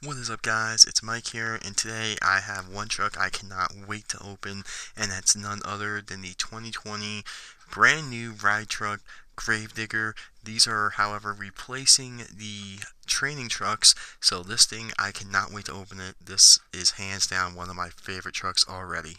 What is up, guys? It's Mike here, and today I have one truck I cannot wait to open, and that's none other than the 2020 brand new ride truck Gravedigger. These are, however, replacing the training trucks, so this thing I cannot wait to open it. This is hands down one of my favorite trucks already.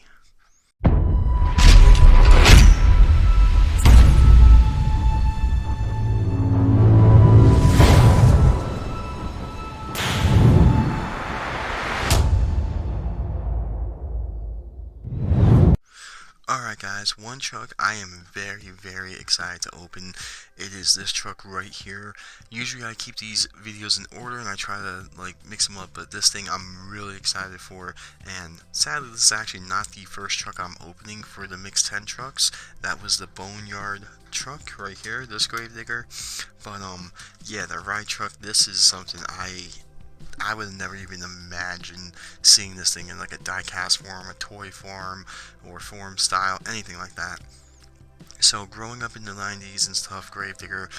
Alright guys, one truck I am very excited to open. It is this truck right here. Usually I keep these videos in order and I try to mix them up, but this thing I'm really excited for, and sadly this is actually not the first truck I'm opening for the Mix 10 trucks. That was the Boneyard truck right here, this Gravedigger. But yeah, the ride truck, this is something I would have never even imagined seeing this thing in like a die-cast form, a toy form, or form style, anything like that. So growing up in the 90s and stuff, Gravedigger,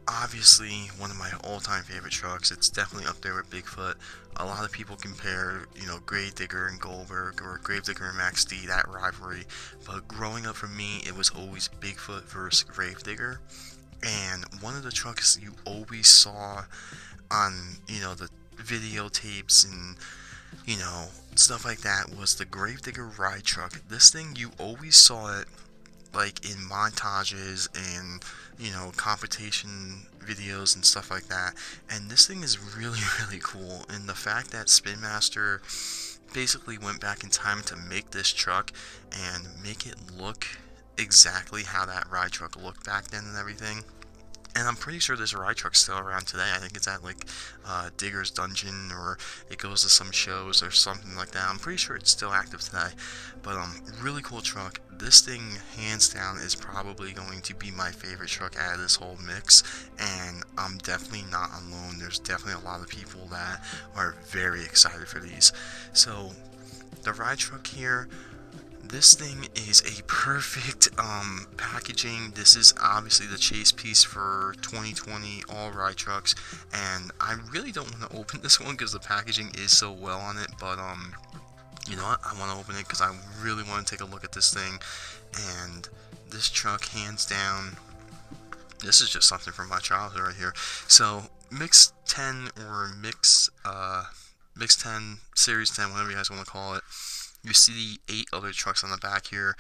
obviously one of my all-time favorite trucks. It's definitely up there with Bigfoot. A lot of people compare, Gravedigger and Goldberg, or Gravedigger and Max D, that rivalry. But growing up for me, it was always Bigfoot versus Gravedigger. And one of the trucks you always saw on, the videotapes and stuff like that was the Gravedigger ride truck. This thing, you always saw it like in montages and competition videos and stuff like that. And this thing is really really cool. And the fact that Spinmaster basically went back in time to make this truck and make it look exactly how that ride truck looked back then and everything. And I'm pretty sure this ride truck's still around today. I think it's at Digger's Dungeon, or it goes to some shows or something like that. I'm pretty sure it's still active today. But really cool truck. This thing, hands down, is probably going to be my favorite truck out of this whole mix. And I'm definitely not alone. There's definitely a lot of people that are very excited for these. So the ride truck here, this thing is a perfect packaging. This is obviously the chase piece for 2020 all ride trucks, and I really don't want to open this one because the packaging is so well on it. But you know what? I want to open it because I really want to take a look at this thing. And this truck, hands down, this is just something from my childhood right here. So Mix 10 or Mix 10 Series 10, whatever you guys want to call it. You see the 8 other trucks on the back here.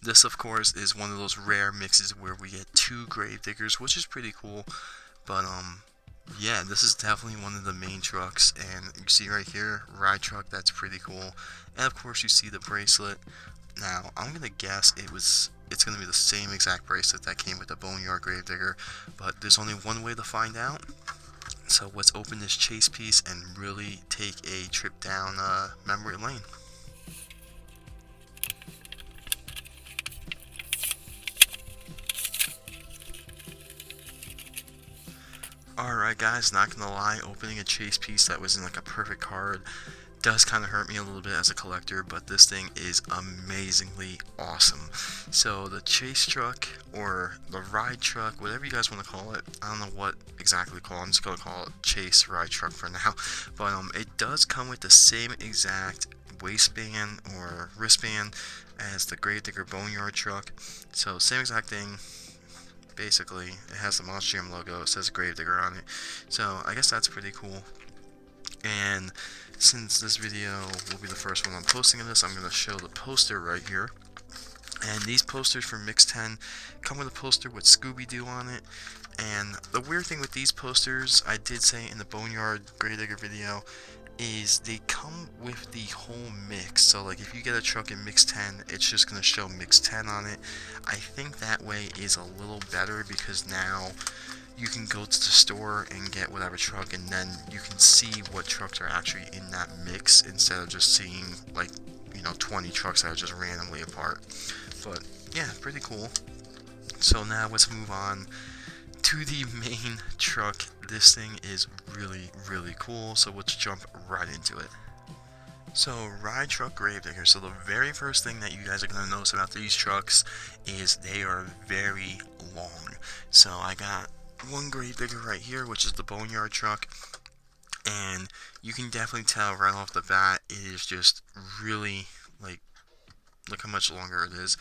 This, of course, is one of those rare mixes where we get 2 Gravediggers, which is pretty cool. But, yeah, this is definitely one of the main trucks. And you see right here, ride truck, that's pretty cool. And, of course, you see the bracelet. Now, I'm going to guess it's going to be the same exact bracelet that came with the Boneyard Gravedigger. But there's only one way to find out. So let's open this chase piece and really take a trip down memory lane. Alright guys, not gonna lie, opening a chase piece that was in like a perfect card does kind of hurt me a little bit as a collector, but this thing is amazingly awesome. So the chase truck, or the ride truck, whatever you guys want to call it, I don't know what exactly to call it, I'm just gonna call it chase ride truck for now. But it does come with the same exact waistband or wristband as the Gravedigger Boneyard truck. So same exact thing. Basically, it has the Monster Jam logo, it says Gravedigger on it. So I guess that's pretty cool. And since this video will be the first one I'm posting of this, I'm going to show the poster right here. And these posters for Mix 10 come with a poster with Scooby-Doo on it. And the weird thing with these posters, I did say in the Boneyard Gravedigger video, is they come with the whole mix. So like if you get a truck in Mix 10, it's just going to show Mix 10 on it. I think that way is a little better because now you can go to the store and get whatever truck, and then you can see what trucks are actually in that mix instead of just seeing 20 trucks that are just randomly apart. But yeah, pretty cool. So now let's move on to the main truck. This thing is really cool, so let's jump right into it. So, ride truck Gravedigger. So the very first thing that you guys are going to notice about these trucks is they are very long. So I got one Gravedigger right here, which is the Boneyard truck. and you can definitely tell right off the bat it is just really, like, look how much longer it is.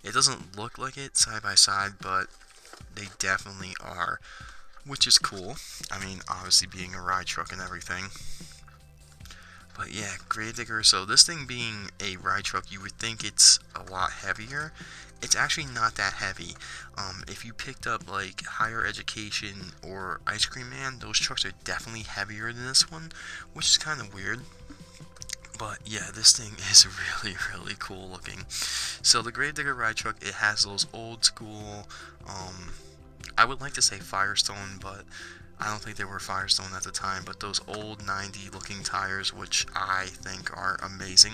It doesn't look like it side by side, but they definitely are, which is cool. I mean, obviously being a ride truck and everything. But yeah, Gravedigger, so this thing being a ride truck, you would think it's a lot heavier. It's actually not that heavy. If you picked up like Higher Education or Ice Cream Man, those trucks are definitely heavier than this one, which is kind of weird. But yeah, this thing is really, really cool looking. So the Gravedigger ride truck, it has those old school, I would like to say Firestone, but I don't think they were Firestone at the time, but those old 90 looking tires, which I think are amazing,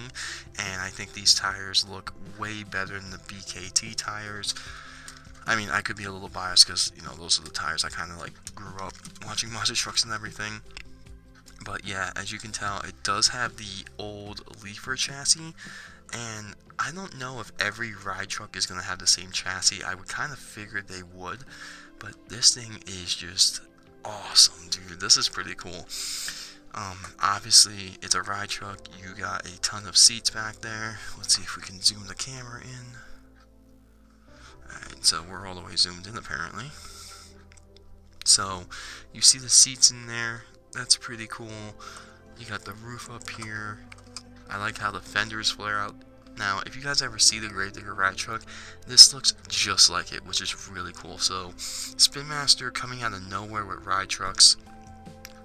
and I think these tires look way better than the BKT tires. I mean, I could be a little biased because, you know, those are the tires I kind of like grew up watching monster trucks and everything. But yeah, as you can tell, it does have the old Leafer chassis, and I don't know if every ride truck is going to have the same chassis. I would kind of figure they would, but this thing is just awesome, dude. This is pretty cool. Obviously, it's a ride truck. You got a ton of seats back there. Let's see if we can zoom the camera in. Alright, so we're all the way zoomed in apparently. So, you see the seats in there. That's pretty cool. You got the roof up here. I like how the fenders flare out. Now, if you guys ever see the Gravedigger ride truck, this looks just like it, which is really cool. So, Spinmaster coming out of nowhere with ride trucks,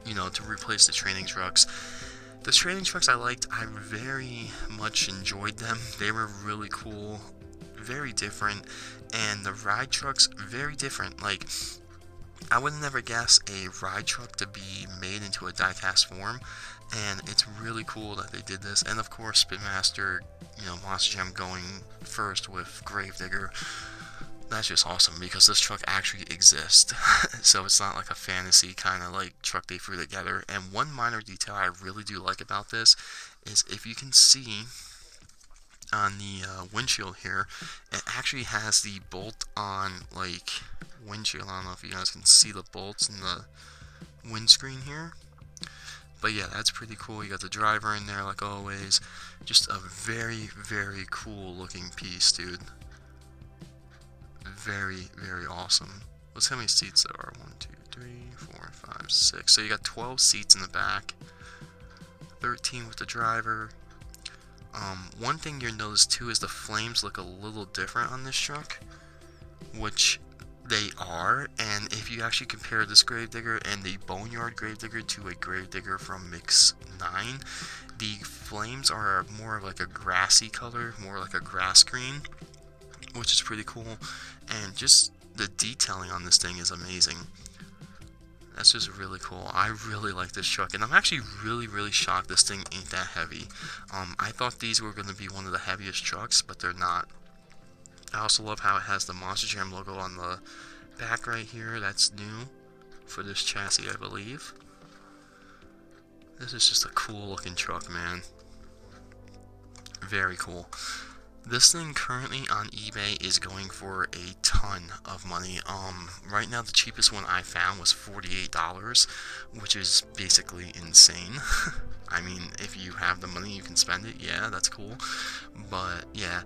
you know, to replace the training trucks. The training trucks I liked, I very much enjoyed them. They were really cool, very different, and the ride trucks, very different. Like, I would never guess a ride truck to be made into a diecast form, and it's really cool that they did this. And of course, Spinmaster, you know, Monster Jam going first with Gravedigger. That's just awesome because this truck actually exists. So it's not like a fantasy kind of like truck they threw together. And one minor detail I really do like about this is if you can see on the windshield here, it actually has the bolt-on like windshield. I don't know if you guys can see the bolts in the windscreen here, but yeah, that's pretty cool. You got the driver in there like always. Just a very, very cool looking piece, dude. Very, very awesome. Let's see how many seats there are. 1, 2, 3, 4, 5, 6. So you got 12 seats in the back, 13 with the driver. One thing you'll notice too is the flames look a little different on this truck, which they are. And if you actually compare this Gravedigger and the Boneyard Gravedigger to a Gravedigger from Mix 9, the flames are more of like a grassy color, more like a grass green, which is pretty cool. And just the detailing on this thing is amazing. That's just really cool. I really like this truck, and I'm actually really, really shocked this thing ain't that heavy. I thought these were going to be one of the heaviest trucks, but they're not. I also love how it has the Monster Jam logo on the back right here. That's new for this chassis, I believe. This is just a cool looking truck, man. Very cool. This thing currently on eBay is going for a ton of money. Right now the cheapest one I found was $48, which is basically insane. I mean, if you have the money, you can spend it. Yeah, that's cool. But yeah,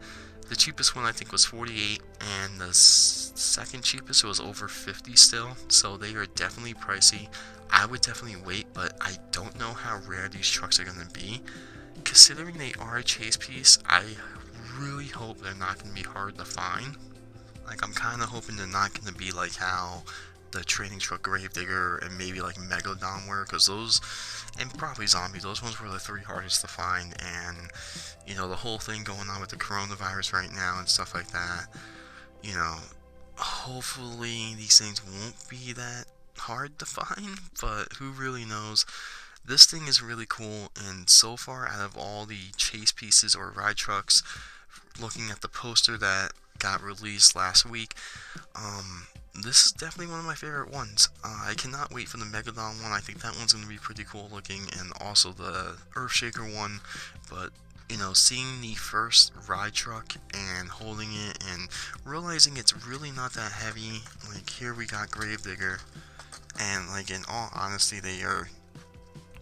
the cheapest one I think was $48, and the second cheapest was over $50 still. So they are definitely pricey. I would definitely wait, but I don't know how rare these trucks are going to be. Considering they are a chase piece, I really hope they're not going to be hard to find. Like, I'm kind of hoping they're not going to be like how the training truck Gravedigger and maybe like Megalodon were, because those, and probably Zombie, those ones were the 3 hardest to find. And you know, the whole thing going on with the coronavirus right now and stuff like that, you know, hopefully these things won't be that hard to find, but who really knows. This thing is really cool, and so far out of all the chase pieces or ride trucks, looking at the poster that got released last week, this is definitely one of my favorite ones. I cannot wait for the Megalodon one. I think that one's going to be pretty cool looking, and also the Earthshaker one. But you know, seeing the first ride truck and holding it and realizing it's really not that heavy. Like, here we got Gravedigger, and like, in all honesty, they are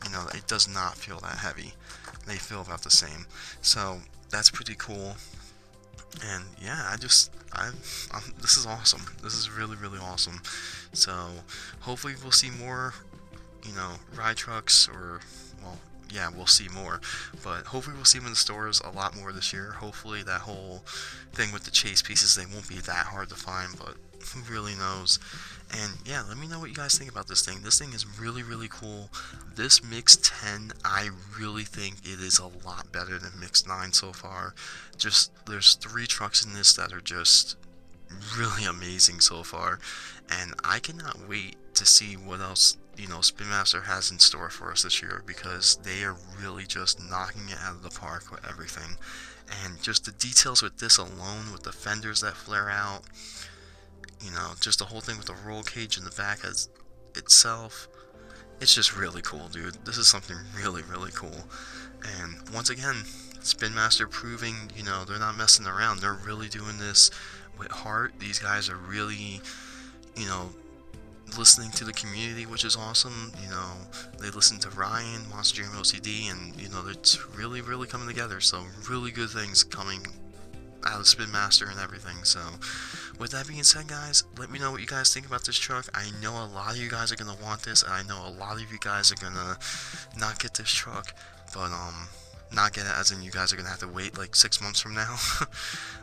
you know, it does not feel that heavy. They feel about the same. So that's pretty cool. And yeah, this is awesome. This is really, really awesome. So hopefully we'll see more, you know, ride trucks, or, well, yeah, we'll see more, but hopefully we'll see them in the stores a lot more this year. Hopefully that whole thing with the chase pieces, they won't be that hard to find, but who really knows. And yeah, let me know what you guys think about this thing. This thing is really, really cool. This Mix 10, I really think it is a lot better than Mix 9 so far. Just, there's 3 trucks in this that are just really amazing so far, and I cannot wait to see what else, you know, Spinmaster has in store for us this year, because they are really just knocking it out of the park with everything. And just the details with this alone, with the fenders that flare out, you know, just the whole thing with the roll cage in the back as itself, it's just really cool, dude. This is something really, really cool. And once again, Spinmaster proving, you know, they're not messing around. They're really doing this with heart. These guys are really, you know, listening to the community, which is awesome. You know, they listen to Ryan, Monster Jam OCD, and, you know, it's really, really coming together. So really good things coming out of Spinmaster and everything. So with that being said, guys, let me know what you guys think about this truck. I know a lot of you guys are gonna want this, and I know a lot of you guys are gonna not get this truck, but not get it as in you guys are gonna have to wait like 6 months from now.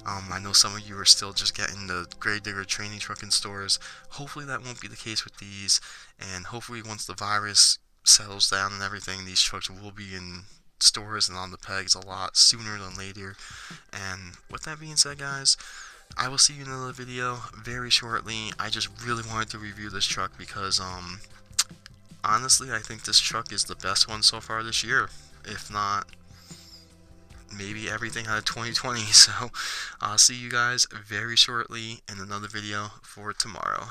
I know some of you are still just getting the Grave Digger training truck in stores. Hopefully that won't be the case with these, and hopefully once the virus settles down and everything, these trucks will be in stores and on the pegs a lot sooner than later. And with that being said, guys, I will see you in another video very shortly. I just really wanted to review this truck because, honestly, I think this truck is the best one so far this year. If not, maybe everything out of 2020. So I'll see you guys very shortly in another video for tomorrow.